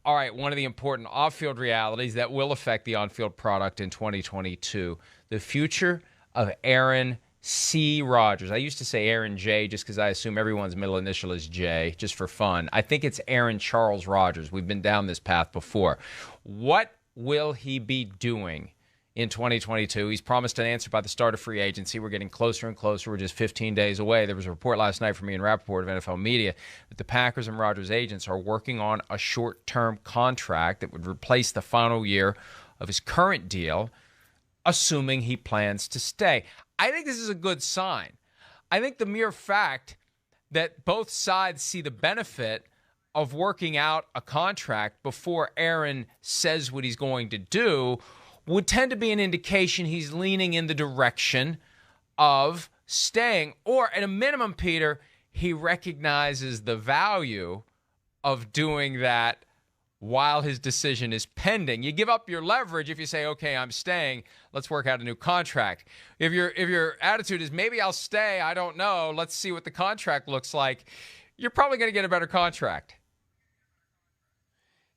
All right, one of the important off-field realities that will affect the on-field product in 2022, the future of Aaron C. Rodgers. I used to say Aaron J. just because I assume everyone's middle initial is J, just for fun. I think it's Aaron Charles Rodgers. We've been down this path before. What will he be doing in 2022? He's promised an answer by the start of free agency. We're getting closer and closer. We're just 15 days away. There was a report last night from Ian Rappaport of NFL Media that the Packers and Rodgers' agents are working on a short-term contract that would replace the final year of his current deal, assuming he plans to stay. I think this is a good sign. I think the mere fact that both sides see the benefit of working out a contract before Aaron says what he's going to do would tend to be an indication he's leaning in the direction of staying. Or at a minimum, Peter, he recognizes the value of doing that while his decision is pending. You give up your leverage if you say, okay, I'm staying, let's work out a new contract. If your attitude is maybe I'll stay, I don't know, let's see what the contract looks like, you're probably going to get a better contract.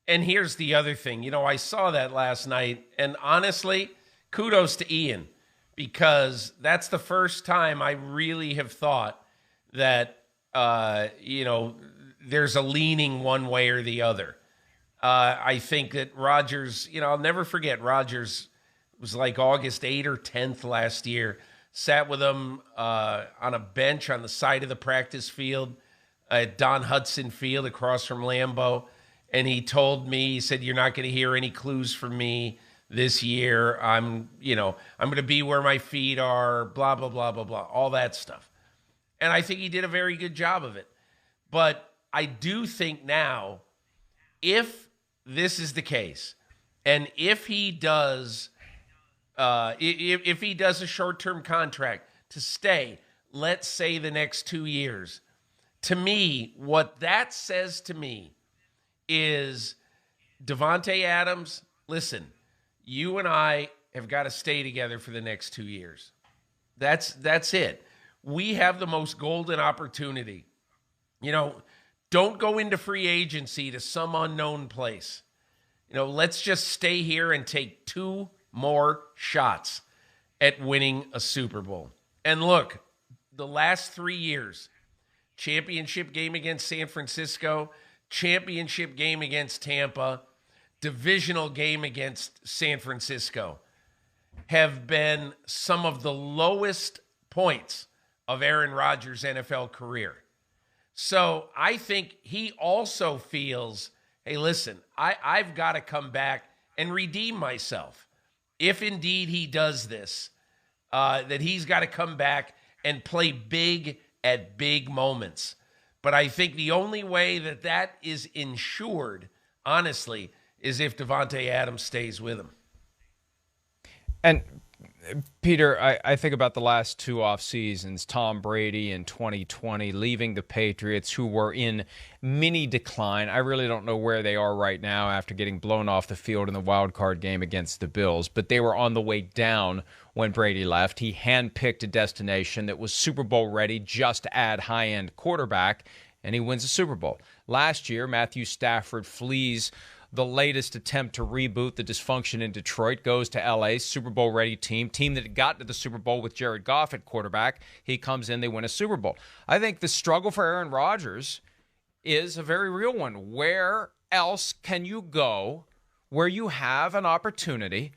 And here's the other thing. I saw that last night, and honestly, kudos to Ian, because that's the first time I really have thought that, there's a leaning one way or the other. I think that Rodgers, I'll never forget, Rodgers was like August 8th or 10th last year, sat with him on a bench on the side of the practice field at Don Hudson Field across from Lambeau. And he told me, he said, you're not going to hear any clues from me this year. I'm going to be where my feet are, blah, blah, blah, blah, blah, all that stuff. And I think he did a very good job of it. But I do think now, if this is the case, and if he does, if he does a short-term contract to stay, let's say the next 2 years, to me, what that says to me is Davante Adams, listen, you and I have got to stay together for the next 2 years. That's it. We have the most golden opportunity. Don't go into free agency to some unknown place. Let's just stay here and take 2 more shots at winning a Super Bowl. And look, the last 3 years, championship game against San Francisco, championship game against Tampa, divisional game against San Francisco, have been some of the lowest points of Aaron Rodgers' NFL career. So I think he also feels, hey, listen, I've got to come back and redeem myself. If indeed he does this, that he's got to come back and play big at big moments. But I think the only way that is ensured, honestly, is if Davante Adams stays with him. And Peter, I think about the last 2 off seasons, Tom Brady in 2020, leaving the Patriots, who were in mini decline. I really don't know where they are right now after getting blown off the field in the wild card game against the Bills, but they were on the way down when Brady left. He handpicked a destination that was Super Bowl ready, just to add high-end quarterback, and he wins a Super Bowl. Last year, Matthew Stafford flees the latest attempt to reboot the dysfunction in Detroit, goes to L.A., Super Bowl-ready team that got to the Super Bowl with Jared Goff at quarterback. He comes in, they win a Super Bowl. I think the struggle for Aaron Rodgers is a very real one. Where else can you go where you have an opportunity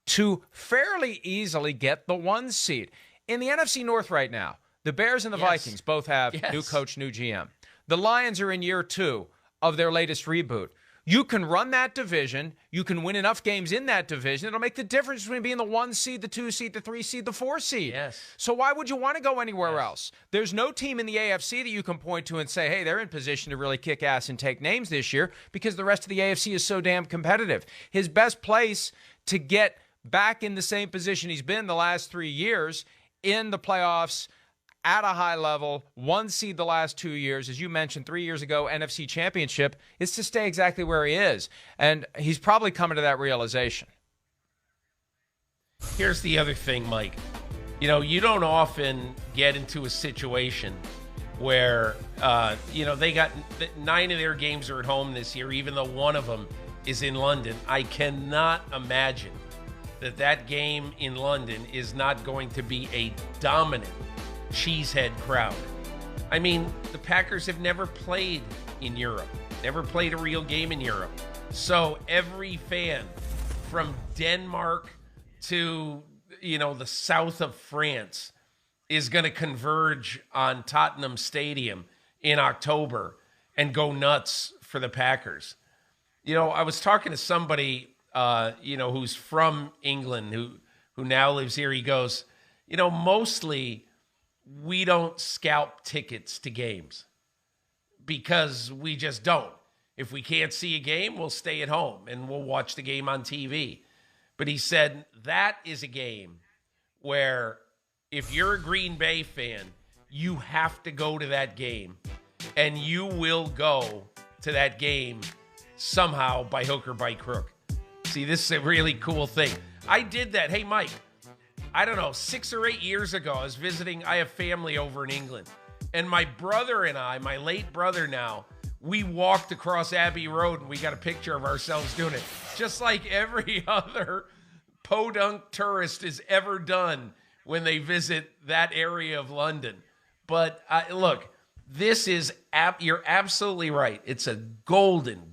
to fairly easily get the 1 seed? In the NFC North right now, the Bears and the Vikings both have new coach, new GM. The Lions are in year 2 of their latest reboot. You can run that division. You can win enough games in that division. It'll make the difference between being the 1 seed, the 2 seed, the 3 seed, the 4 seed. Yes. So why would you want to go anywhere else? There's no team in the AFC that you can point to and say, hey, they're in position to really kick ass and take names this year, because the rest of the AFC is so damn competitive. His best place to get back in the same position he's been the last 3 years in the playoffs, at a high level, 1 seed the last 2 years, as you mentioned, 3 years ago, NFC Championship, is to stay exactly where he is. And he's probably coming to that realization. Here's the other thing, Mike. You don't often get into a situation where, they got 9 of their games are at home this year, even though one of them is in London. I cannot imagine that game in London is not going to be a dominant cheesehead crowd. I mean, the Packers have never played in Europe, never played a real game in Europe. So every fan from Denmark to, the south of France is going to converge on Tottenham Stadium in October and go nuts for the Packers. I was talking to somebody, who's from England, who now lives here. He goes, mostly we don't scalp tickets to games because we just don't. If we can't see a game, we'll stay at home and we'll watch the game on TV. But he said that is a game where if you're a Green Bay fan, you have to go to that game, and you will go to that game somehow by hook or by crook. See, this is a really cool thing. I did that. Hey, Mike, I don't know, 6 or 8 years ago, I was visiting. I have family over in England. And my brother and I, my late brother now, we walked across Abbey Road and we got a picture of ourselves doing it. Just like every other podunk tourist has ever done when they visit that area of London. But look, this is, you're absolutely right. It's a golden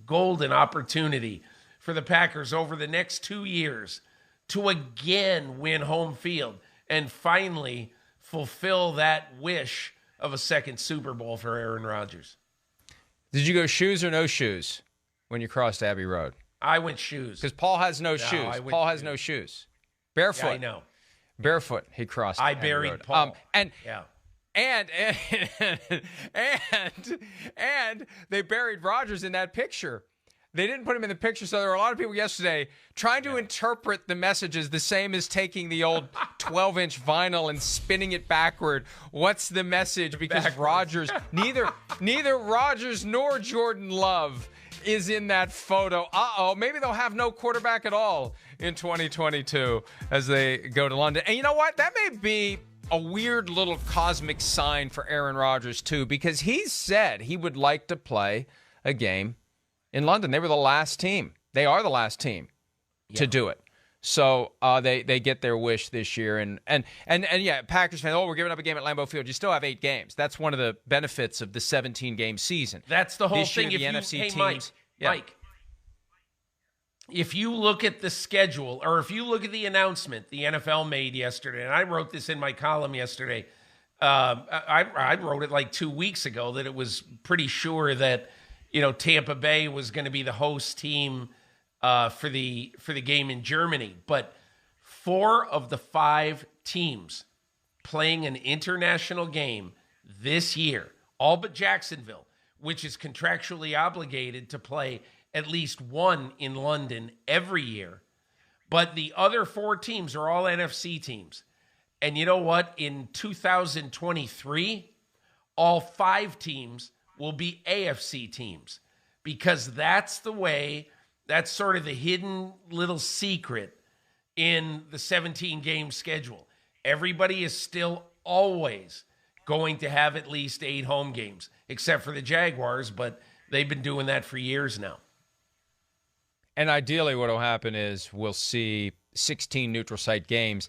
opportunity for the Packers over the next 2 years to again win home field and finally fulfill that wish of a second Super Bowl for Aaron Rodgers. Did you go shoes or no shoes when you crossed Abbey Road? I went shoes. Because Paul has no shoes. Paul has no shoes. Barefoot. Yeah, I know. Barefoot, he crossed I Abbey buried Road. Paul. And they buried Rodgers in that picture. They didn't put him in the picture, so there were a lot of people yesterday trying to interpret the messages the same as taking the old 12-inch vinyl and spinning it backward. What's the message? Because Rodgers, neither Rodgers nor Jordan Love is in that photo. Maybe they'll have no quarterback at all in 2022 as they go to London. And you know what? That may be a weird little cosmic sign for Aaron Rodgers, too, because he said he would like to play a game in London. They were the last team. They are the last team to do it. So they get their wish this year. And yeah, Packers fans, we're giving up a game at Lambeau Field. You still have 8 games. That's one of the benefits of the 17-game season. That's the whole this thing. Year, the NFC teams, Mike, if you look at the schedule, or if you look at the announcement the NFL made yesterday, and I wrote this in my column yesterday, I wrote it like 2 weeks ago that it was pretty sure that Tampa Bay was going to be the host team for the game in Germany. But 4 of the 5 teams playing an international game this year, all but Jacksonville, which is contractually obligated to play at least one in London every year. But the other 4 teams are all NFC teams. And you know what? In 2023, all 5 teams will be AFC teams, because that's the way, that's sort of the hidden little secret in the 17-game schedule. Everybody is still always going to have at least 8 home games, except for the Jaguars, but they've been doing that for years now. And ideally what will happen is we'll see 16 neutral site games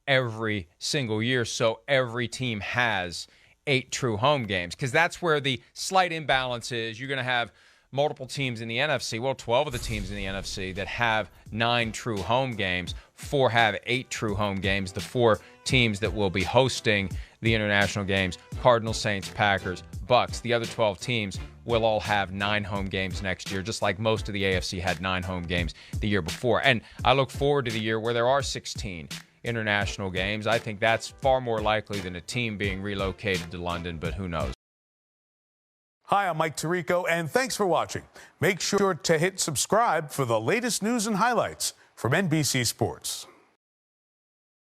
every single year, so every team has 8 true home games, because that's where the slight imbalance is. You're going to have multiple teams in the NFC, 12 of the teams in the NFC that have 9 true home games, 4 have 8 true home games. The 4 teams that will be hosting the international games, Cardinals, Saints, Packers, Bucks, the other 12 teams will all have 9 home games next year, just like most of the AFC had 9 home games the year before. And I look forward to the year where there are 16 international games. I think that's far more likely than a team being relocated to London, but who knows? Hi, I'm Mike Tirico, and thanks for watching. Make sure to hit subscribe for the latest news and highlights from NBC Sports.